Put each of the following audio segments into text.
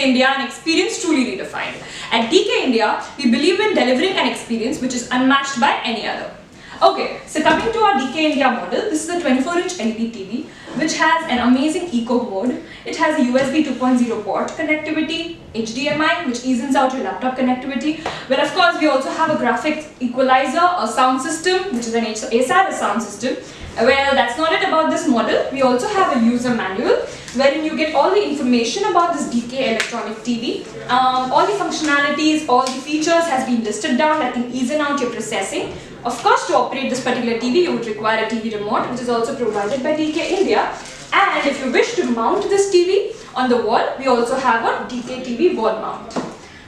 India, an experience truly redefined. At DK India, we believe in delivering an experience which is unmatched by any other. Okay, so coming to our DK India model, this is a 24-inch LED TV which has an amazing eco mode. It has a USB 2.0 port connectivity, HDMI which evens out your laptop connectivity. Well, of course, we also have a graphics equalizer, a sound system which is an ASAR sound system. Well, that's not it about this model. We also have a user manual wherein you get all the information about this DK electronic TV. All the functionalities, all the features has been listed down that can ease out your processing. Of course, to operate this particular TV, you would require a TV remote, which is also provided by DK India. And if you wish to mount this TV on the wall, we also have a DK TV wall mount.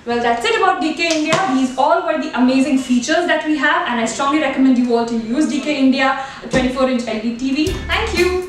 Well, that's it about DK India. These all were the amazing features that we have, and I strongly recommend you all to use DK India 24-inch LED TV. Thank you.